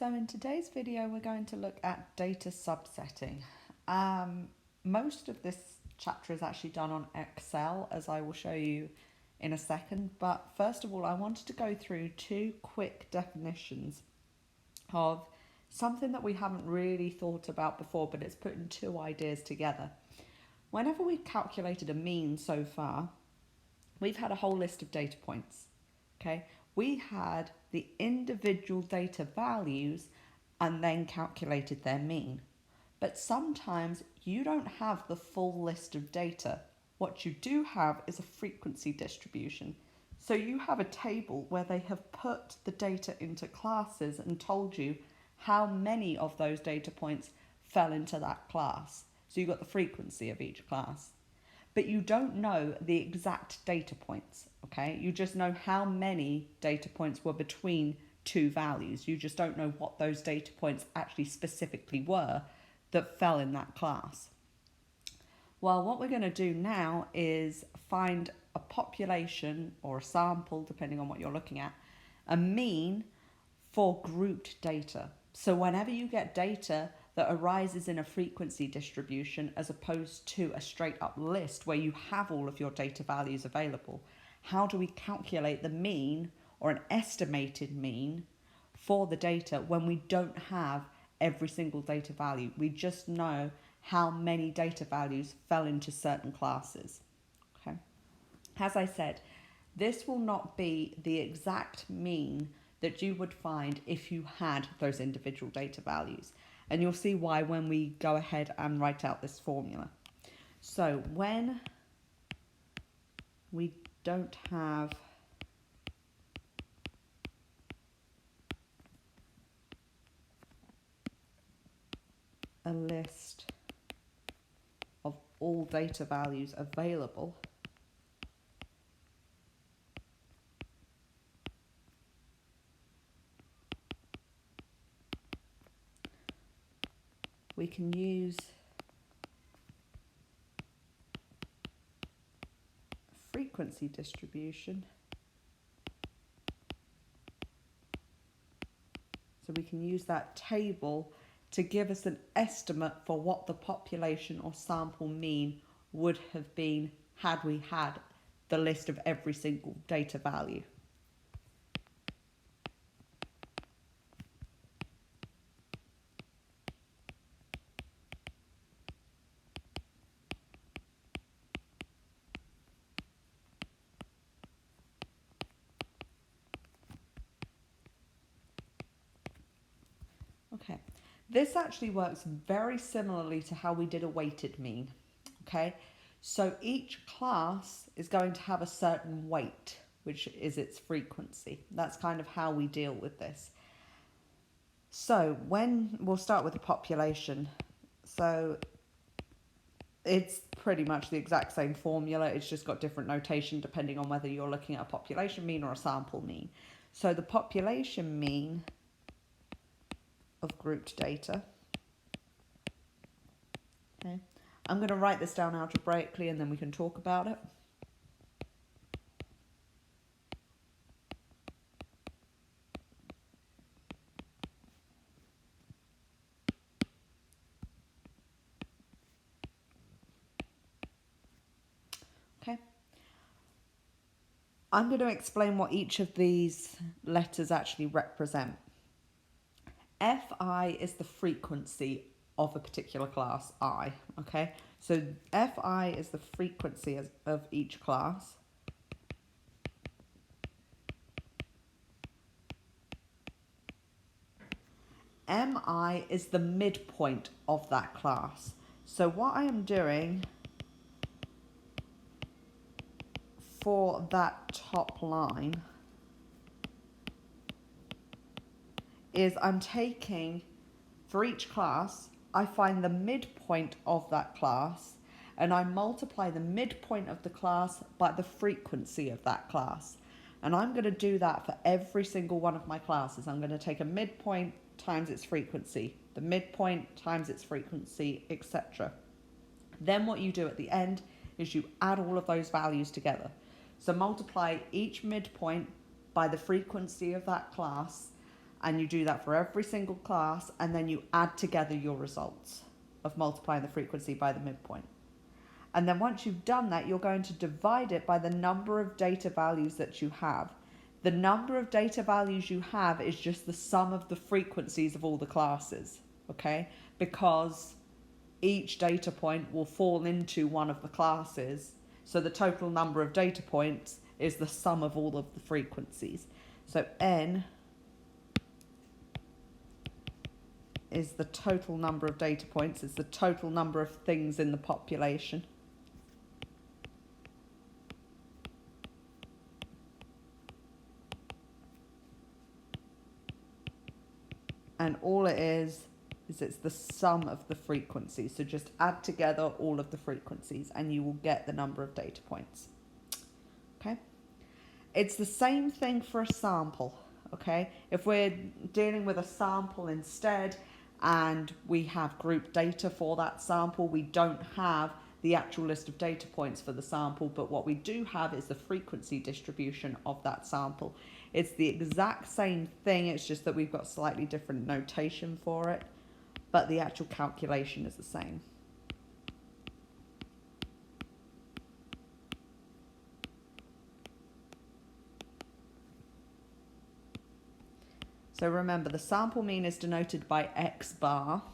So in today's video, we're going to look at data subsetting. Most of this chapter is actually done on Excel, as I will show you in a second. But first of all, I wanted to go through two quick definitions of something that we haven't really thought about before, but it's putting two ideas together. Whenever we've calculated a mean so far, we've had a whole list of data points, okay? We had the individual data values and then calculated their mean. But sometimes you don't have the full list of data. What you do have is a frequency distribution. So you have a table where they have put the data into classes and told you how many of those data points fell into that class. So you've got the frequency of each class. But you don't know the exact data points, okay? You just know how many data points were between two values. You just don't know what those data points actually specifically were that fell in that class. Well, what we're going to do now is find a population or a sample, depending on what you're looking at, a mean for grouped data. So whenever you get data that arises in a frequency distribution as opposed to a straight up list where you have all of your data values available, how do we calculate the mean or an estimated mean for the data when we don't have every single data value? We just know how many data values fell into certain classes. Okay. As I said, this will not be the exact mean that you would find if you had those individual data values. And you'll see why when we go ahead and write out this formula. So when we don't have a list of all data values available, we can use frequency distribution. So we can use that table to give us an estimate for what the population or sample mean would have been had we had the list of every single data value. Okay, this actually works very similarly to how we did a weighted mean, okay? So each class is going to have a certain weight, which is its frequency. That's kind of how we deal with this. So we'll start with the population. So it's pretty much the exact same formula. It's just got different notation depending on whether you're looking at a population mean or a sample mean. So the population mean of grouped data. Okay. I'm going to write this down algebraically and then we can talk about it. Okay. I'm going to explain what each of these letters actually represent. Fi is the frequency of a particular class I, okay? So Fi is the frequency of each class. Mi is the midpoint of that class. So what I am doing for that top line is I'm taking, for each class, I find the midpoint of that class and I multiply the midpoint of the class by the frequency of that class. And I'm going to do that for every single one of my classes. I'm going to take a midpoint times its frequency, the midpoint times its frequency, etc. Then what you do at the end is you add all of those values together. So multiply each midpoint by the frequency of that class And you do that for every single class, and then you add together your results of multiplying the frequency by the midpoint. And then once you've done that, you're going to divide it by the number of data values that you have. The number of data values you have is just the sum of the frequencies of all the classes, okay? Because each data point will fall into one of the classes. So the total number of data points is the sum of all of the frequencies. So N is the total number of data points. It's the total number of things in the population. And all it is it's the sum of the frequencies. So just add together all of the frequencies and you will get the number of data points. Okay? It's the same thing for a sample. Okay? If we're dealing with a sample instead and we have group data for that sample, we don't have the actual list of data points for the sample, but what we do have is the frequency distribution of that sample. It's the exact same thing, it's just that we've got slightly different notation for it, but the actual calculation is the same. So remember, the sample mean is denoted by x bar,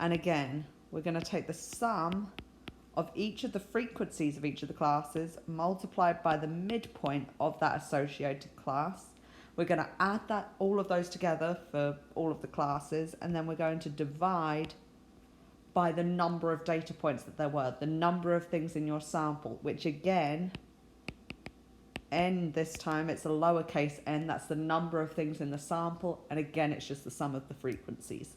and again, we're going to take the sum of each of the frequencies of each of the classes multiplied by the midpoint of that associated class. We're going to add all of those together for all of the classes, and then we're going to divide by the number of data points that there were, the number of things in your sample, which again, n this time, it's a lowercase n, that's the number of things in the sample, and again, it's just the sum of the frequencies.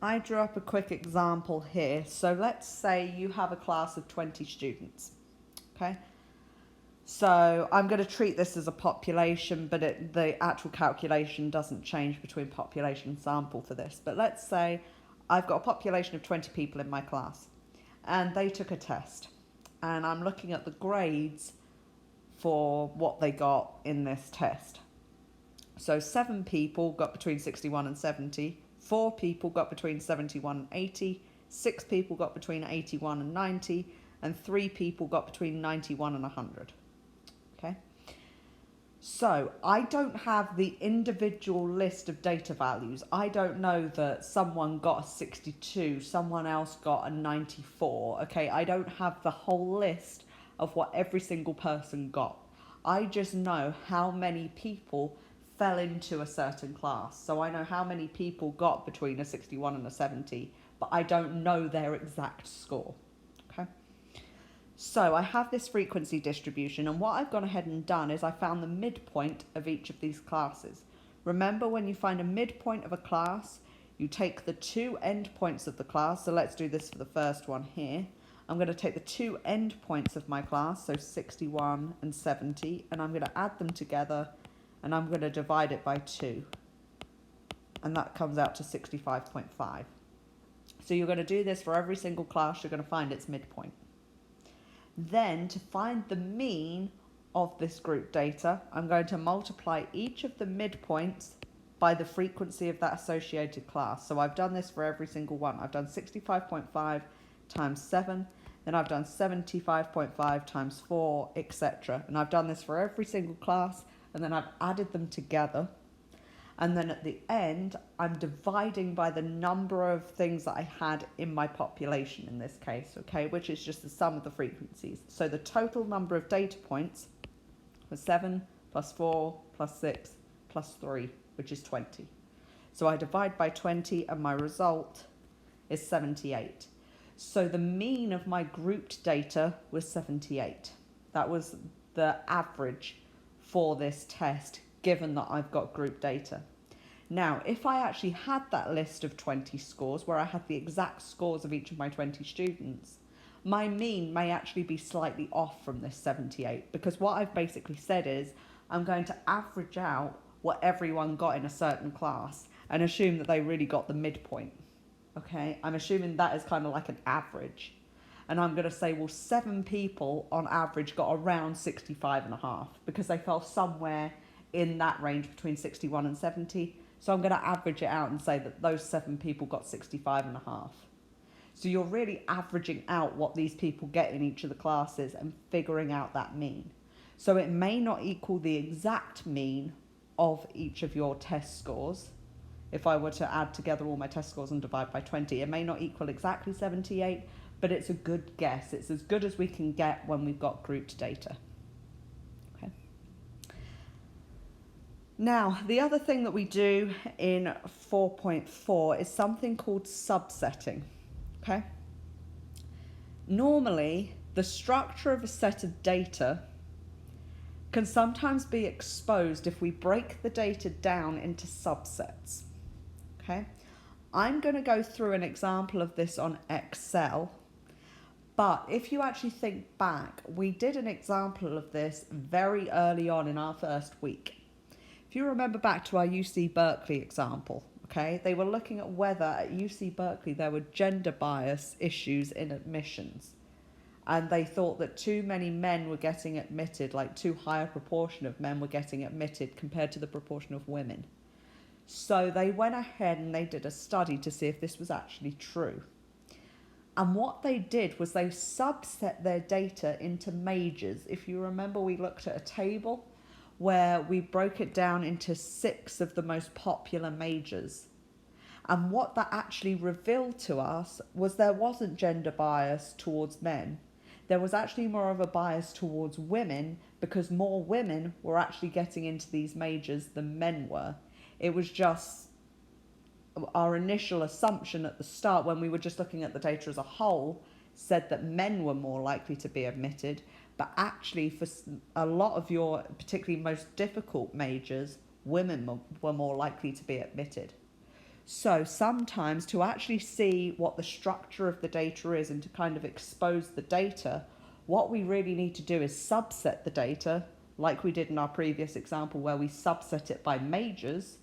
I drew up a quick example here. So let's say you have a class of 20 students, okay? So I'm going to treat this as a population, but the actual calculation doesn't change between population and sample for this. But let's say I've got a population of 20 people in my class, and they took a test. And I'm looking at the grades for what they got in this test. So 7 people got between 61 and 70. 4 people got between 71 and 80, 6 people got between 81 and 90, and 3 people got between 91 and 100. Okay? So I don't have the individual list of data values. I don't know that someone got a 62, someone else got a 94. Okay? I don't have the whole list of what every single person got. I just know how many people fell into a certain class. So I know how many people got between a 61 and a 70, but I don't know their exact score. Okay. So I have this frequency distribution, and what I've gone ahead and done is I found the midpoint of each of these classes. Remember, when you find a midpoint of a class, you take the 2 endpoints of the class. So let's do this for the first one here. I'm going to take the 2 endpoints of my class, so 61 and 70, and I'm going to add them together, and I'm going to divide it by 2. And that comes out to 65.5. So you're going to do this for every single class. You're going to find its midpoint. Then, to find the mean of this group data, I'm going to multiply each of the midpoints by the frequency of that associated class. So I've done this for every single one. I've done 65.5 times 7. Then I've done 75.5 times 4, etc. And I've done this for every single class. And then I've added them together. And then at the end, I'm dividing by the number of things that I had in my population in this case, okay, which is just the sum of the frequencies. So the total number of data points was 7 plus 4 plus 6 plus 3, which is 20. So I divide by 20 and my result is 78. So the mean of my grouped data was 78. That was the average for this test, given that I've got group data. Now, if I actually had that list of 20 scores, where I had the exact scores of each of my 20 students, my mean may actually be slightly off from this 78, because what I've basically said is I'm going to average out what everyone got in a certain class and assume that they really got the midpoint. Okay, I'm assuming that is kind of like an average. And I'm going to say, well, 7 people on average got around 65.5 because they fell somewhere in that range between 61 and 70. So I'm going to average it out and say that those 7 people got 65.5. So you're really averaging out what these people get in each of the classes and figuring out that mean. So it may not equal the exact mean of each of your test scores. If I were to add together all my test scores and divide by 20, it may not equal exactly 78, but it's a good guess. It's as good as we can get when we've got grouped data. Okay. Now, the other thing that we do in 4.4 is something called subsetting. Okay. Normally, the structure of a set of data can sometimes be exposed if we break the data down into subsets. Okay. I'm going to go through an example of this on Excel. But if you actually think back, we did an example of this very early on in our first week. If you remember back to our UC Berkeley example, okay, they were looking at whether at UC Berkeley there were gender bias issues in admissions. And they thought that too many men were getting admitted, like too high a proportion of men were getting admitted compared to the proportion of women. So they went ahead and they did a study to see if this was actually true. And what they did was they subset their data into majors. If you remember, we looked at a table where we broke it down into 6 of the most popular majors. And what that actually revealed to us was there wasn't gender bias towards men. There was actually more of a bias towards women because more women were actually getting into these majors than men were. It was just our initial assumption at the start, when we were just looking at the data as a whole, said that men were more likely to be admitted. But actually, for a lot of your particularly most difficult majors, women were more likely to be admitted. So sometimes to actually see what the structure of the data is and to kind of expose the data, what we really need to do is subset the data, like we did in our previous example where we subset it by majors,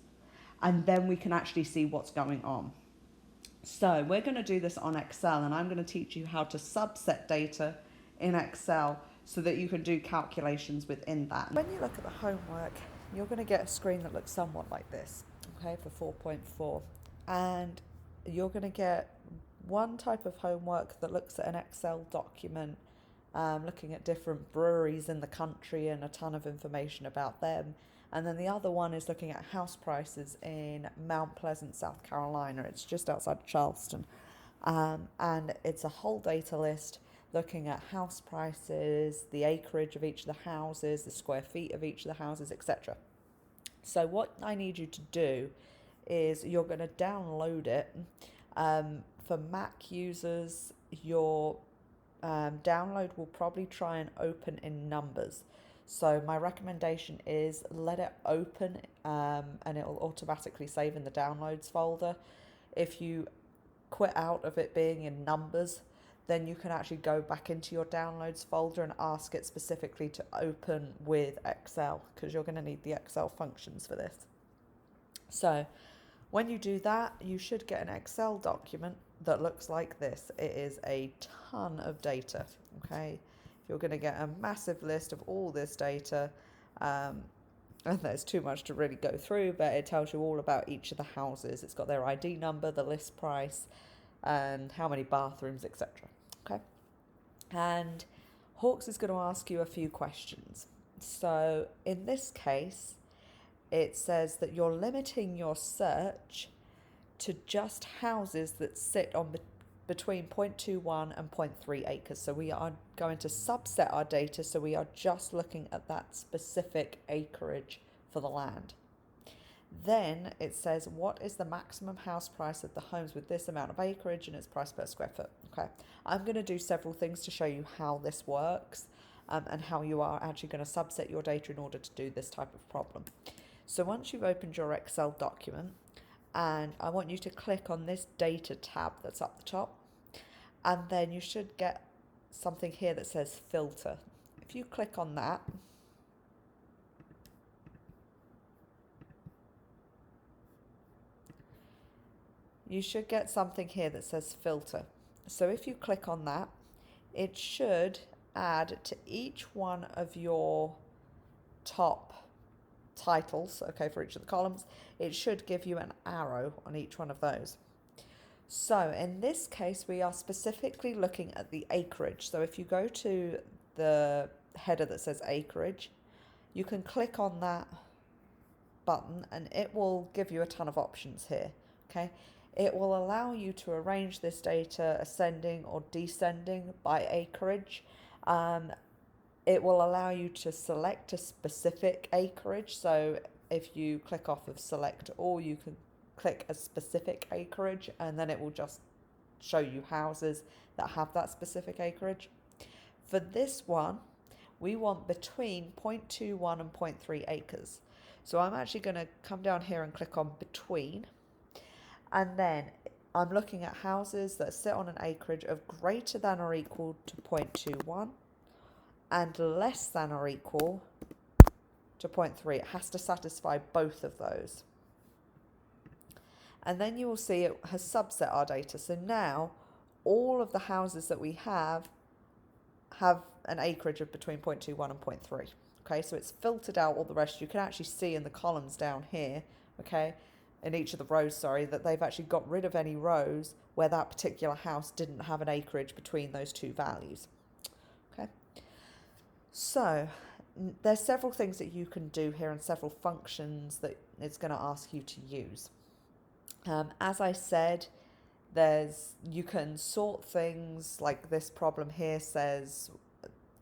and then we can actually see what's going on. So we're going to do this on Excel, and I'm going to teach you how to subset data in Excel so that you can do calculations within that. When you look at the homework, you're going to get a screen that looks somewhat like this, okay, for 4.4. And you're going to get one type of homework that looks at an Excel document, looking at different breweries in the country and a ton of information about them. And then the other one is looking at house prices in Mount Pleasant, South Carolina. It's just outside of Charleston. And it's a whole data list looking at house prices, the acreage of each of the houses, the square feet of each of the houses, etc. So what I need you to do is you're going to download it. For Mac users, your download will probably try and open in numbers. So my recommendation is let it open and it will automatically save in the downloads folder. If you quit out of it being in numbers, then you can actually go back into your downloads folder and ask it specifically to open with Excel, because you're going to need the Excel functions for this. So when you do that, you should get an Excel document that looks like this. It is a ton of data, okay? You're going to get a massive list of all this data, and there's too much to really go through, but it tells you all about each of the houses. It's got their ID number, the list price, and how many bathrooms, etc. Okay? And Hawks is going to ask you a few questions. So in this case, it says that you're limiting your search to just houses that sit on between 0.21 and 0.3 acres. So we are going to subset our data, so we are just looking at that specific acreage for the land. Then it says, what is the maximum house price of the homes with this amount of acreage and its price per square foot? Okay, I'm going to do several things to show you how this works and how you are actually going to subset your data in order to do this type of problem. So once you've opened your Excel document, and I want you to click on this data tab that's up the top, and then you should get something here that says filter. If you click on that, you should get something here that says filter. So if you click on that, it should add to each one of your top titles, okay, for each of the columns, it should give you an arrow on each one of those. So in this case, we are specifically looking at the acreage. So if you go to the header that says acreage, you can click on that button and it will give you a ton of options here, okay? It will allow you to arrange this data ascending or descending by acreage. It will allow you to select a specific acreage. So if you click off of select all, you can click a specific acreage and then it will just show you houses that have that specific acreage. For this one, we want between 0.21 and 0.3 acres. So I'm actually going to come down here and click on between, and then I'm looking at houses that sit on an acreage of greater than or equal to 0.21 and less than or equal to 0.3. It has to satisfy both of those. And then you will see it has subset our data. So now all of the houses that we have an acreage of between 0.21 and 0.3. Okay, so it's filtered out all the rest. You can actually see in the columns down here, okay, in each of the rows, sorry, that they've actually got rid of any rows where that particular house didn't have an acreage between those two values. Okay, so there's several things that you can do here and several functions that it's going to ask you to use. As I said, you can sort things, like this problem here says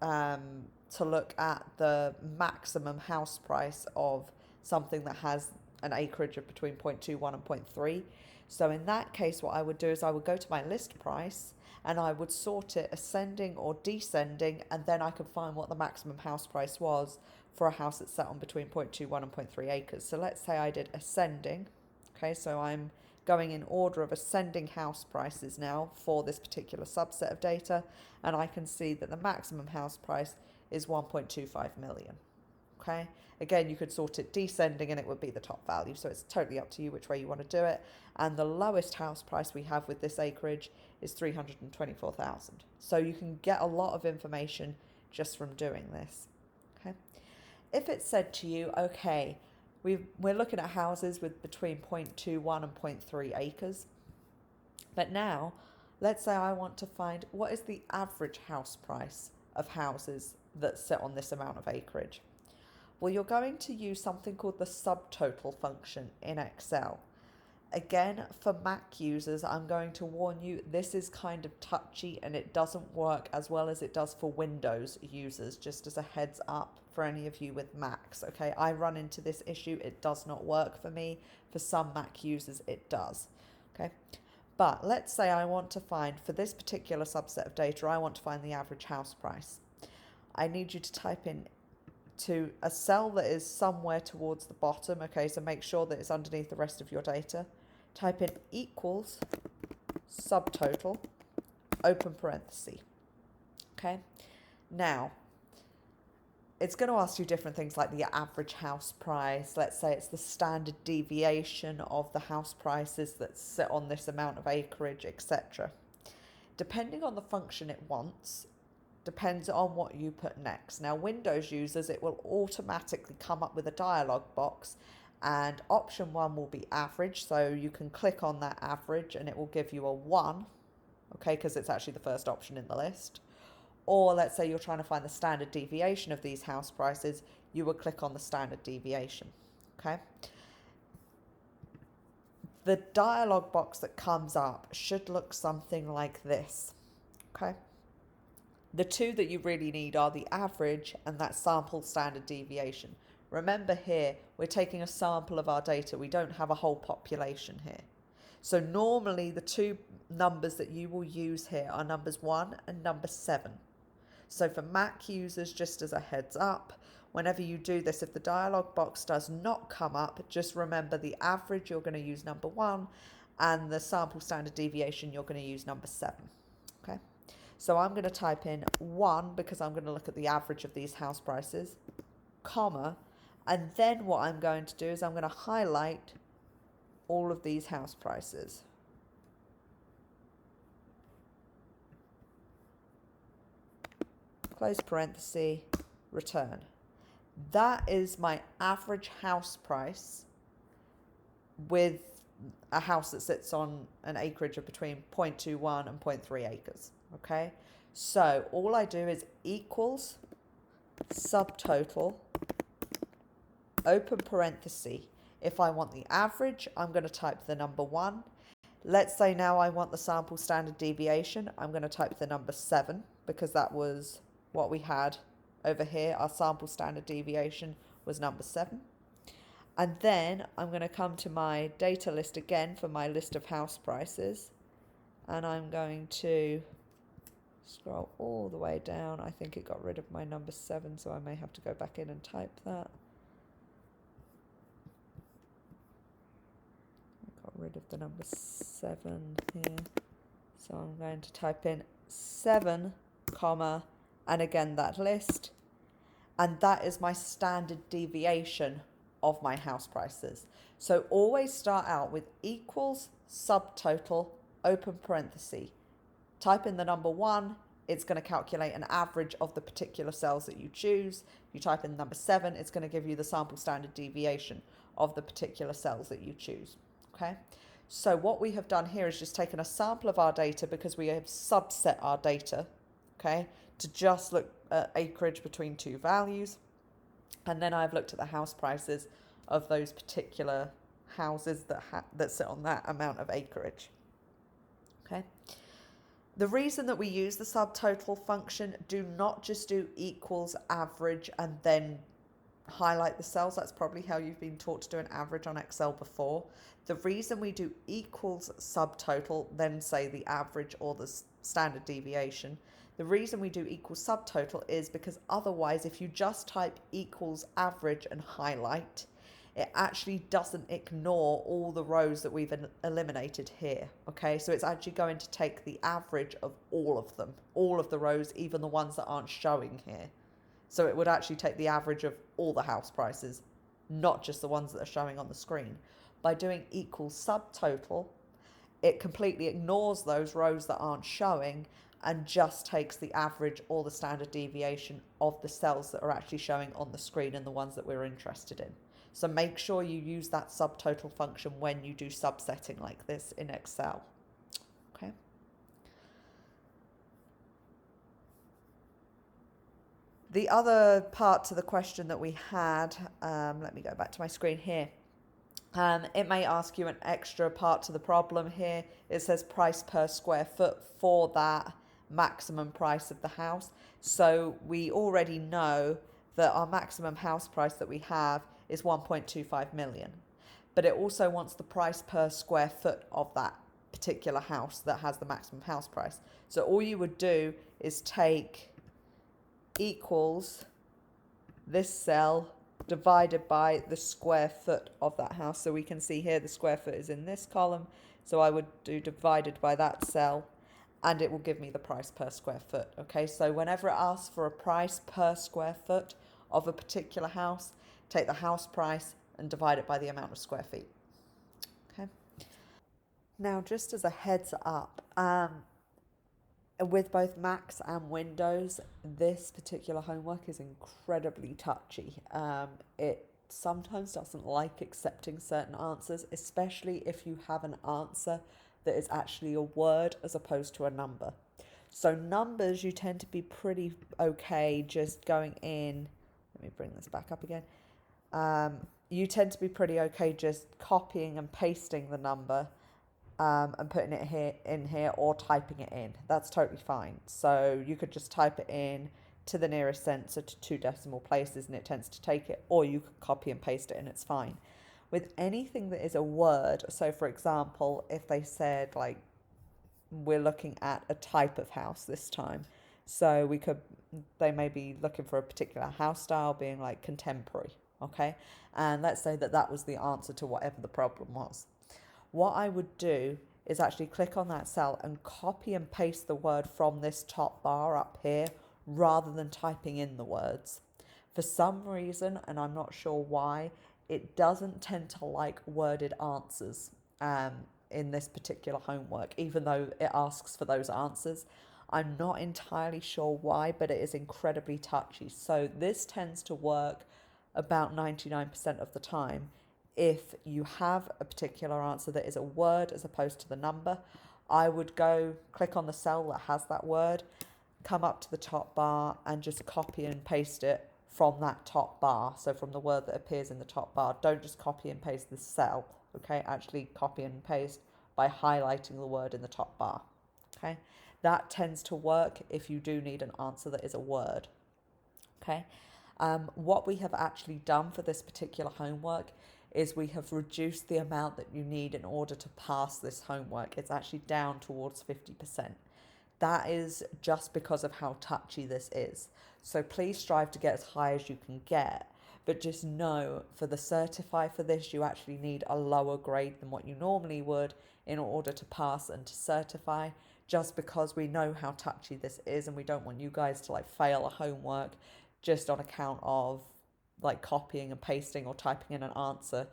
to look at the maximum house price of something that has an acreage of between 0.21 and 0.3. So in that case, what I would do is I would go to my list price and I would sort it ascending or descending, and then I could find what the maximum house price was for a house that's set on between 0.21 and 0.3 acres. So let's say I did ascending. Okay, so I'm going in order of ascending house prices now for this particular subset of data, and I can see that the maximum house price is 1.25 million. Okay, again, you could sort it descending and it would be the top value, so it's totally up to you which way you want to do it. And the lowest house price we have with this acreage is 324,000. So you can get a lot of information just from doing this. Okay, if it said to you, okay, we're looking at houses with between 0.21 and 0.3 acres. But now, let's say I want to find what is the average house price of houses that sit on this amount of acreage. Well, you're going to use something called the subtotal function in Excel. Again, for Mac users, I'm going to warn you, this is kind of touchy and it doesn't work as well as it does for Windows users, just as a heads up for any of you with Macs. Okay, I run into this issue. It does not work for me. For some Mac users, it does. Okay, but let's say I want to find, for this particular subset of data, I want to find the average house price. I need you to type in to a cell that is somewhere towards the bottom. Okay, so make sure that it's underneath the rest of your data. Type in equals subtotal, open parenthesis. Okay, now it's going to ask you different things like the average house price. Let's say it's the standard deviation of the house prices that sit on this amount of acreage, etc. Depending on the function it wants, depends on what you put next. Now, Windows users, it will automatically come up with a dialog box, and option 1 will be average, so you can click on that average and it will give you a 1, okay, because it's actually the first option in the list. Or let's say you're trying to find the standard deviation of these house prices, you would click on the standard deviation, okay? The dialog box that comes up should look something like this, okay? The two that you really need are the average and that sample standard deviation. Remember here, we're taking a sample of our data. We don't have a whole population here. So normally the two numbers that you will use here are numbers 1 and number 7. So for Mac users, just as a heads up, whenever you do this, if the dialog box does not come up, just remember the average, you're going to use number 1, and the sample standard deviation, you're going to use number 7. Okay. So I'm going to type in 1 because I'm going to look at the average of these house prices, comma, and then what I'm going to do is I'm going to highlight all of these house prices. Close parenthesis, return. That is my average house price with a house that sits on an acreage of between 0.21 and 0.3 acres. Okay, so all I do is equals subtotal, open parenthesis. If I want the average, I'm going to type the number 1. Let's say now I want the sample standard deviation. I'm going to type the number 7 because that was what we had over here. Our sample standard deviation was number 7. And then I'm going to come to my data list again for my list of house prices. And I'm going to scroll all the way down. I think it got rid of my number 7, so I may have to go back in and type that. I got rid of the number 7 here. So I'm going to type in 7, comma, and again that list. And that is my standard deviation of my house prices. So always start out with equals subtotal, open parenthesis. Type in the number 1, it's going to calculate an average of the particular cells that you choose. If you type in number 7, it's going to give you the sample standard deviation of the particular cells that you choose. Okay, so what we have done here is just taken a sample of our data because we have subset our data, okay, to just look at acreage between two values. And then I've looked at the house prices of those particular houses that sit on that amount of acreage. Okay. The reason that we use the subtotal function, do not just do equals average and then highlight the cells. That's probably how you've been taught to do an average on Excel before. The reason we do equals subtotal, then say the average or the standard deviation. The reason we do equals subtotal is because otherwise, if you just type equals average and highlight, it actually doesn't ignore all the rows that we've eliminated here. Okay, so it's actually going to take the average of all of them, all of the rows, even the ones that aren't showing here. So it would actually take the average of all the house prices, not just the ones that are showing on the screen. By doing equals subtotal, it completely ignores those rows that aren't showing and just takes the average or the standard deviation of the cells that are actually showing on the screen and the ones that we're interested in. So make sure you use that subtotal function when you do subsetting like this in Excel. Okay. The other part to the question that we had, let me go back to my screen here. It may ask you an extra part to the problem here. It says price per square foot for that maximum price of the house. So we already know that our maximum house price that we have is 1.25 million. But it also wants the price per square foot of that particular house that has the maximum house price. So all you would do is take equals this cell divided by the square foot of that house. So we can see here the square foot is in this column. So I would do divided by that cell and it will give me the price per square foot. Okay, so whenever it asks for a price per square foot of a particular house, take the house price and divide it by the amount of square feet. Okay. Now, just as a heads up, with both Macs and Windows, this particular homework is incredibly touchy. It sometimes doesn't like accepting certain answers, especially if you have an answer that is actually a word as opposed to a number. So numbers, you tend to be pretty okay just going in. Let me bring this back up again. You tend to be pretty okay just copying and pasting the number and putting it in here or typing it in. That's totally fine. So you could just type it in to the nearest sensor to 2 decimal places and it tends to take it, or you could copy and paste it and it's fine. With anything that is a word, so for example, if they said like, we're looking at a type of house this time. So they may be looking for a particular house style being like contemporary, okay? And let's say that was the answer to whatever the problem was. What I would do is actually click on that cell and copy and paste the word from this top bar up here rather than typing in the words. For some reason, and I'm not sure why, it doesn't tend to like worded answers in this particular homework, even though it asks for those answers. I'm not entirely sure why, but it is incredibly touchy. So this tends to work about 99% of the time. If you have a particular answer that is a word as opposed to the number, I would go click on the cell that has that word, come up to the top bar and just copy and paste it from that top bar. So from the word that appears in the top bar, don't just copy and paste the cell, okay? Actually copy and paste by highlighting the word in the top bar, okay? That tends to work if you do need an answer that is a word, okay? What we have actually done for this particular homework is we have reduced the amount that you need in order to pass this homework. It's actually down towards 50%. That is just because of how touchy this is. So please strive to get as high as you can get, but just know for the certify for this, you actually need a lower grade than what you normally would in order to pass and to certify, just because we know how touchy this is and we don't want you guys to like fail a homework just on account of like copying and pasting or typing in an answer.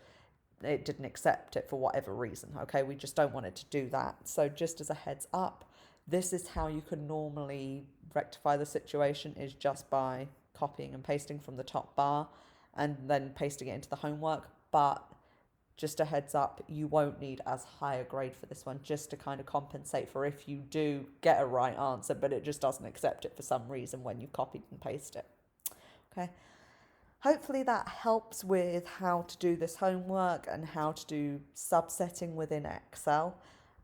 It didn't accept it for whatever reason, okay? We just don't want it to do that. So just as a heads up, this is how you can normally rectify the situation, is just by copying and pasting from the top bar and then pasting it into the homework. But just a heads up, you won't need as high a grade for this one, just to kind of compensate for if you do get a right answer, but it just doesn't accept it for some reason when you copied and paste it. Okay. Hopefully that helps with how to do this homework and how to do subsetting within Excel.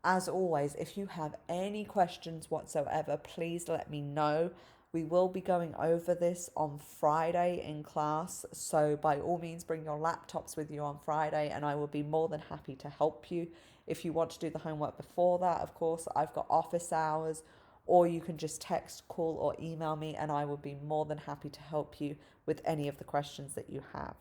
As always, if you have any questions whatsoever, please let me know. We will be going over this on Friday in class, so by all means bring your laptops with you on Friday and I will be more than happy to help you. If you want to do the homework before that, of course, I've got office hours, or you can just text, call or email me and I will be more than happy to help you with any of the questions that you have.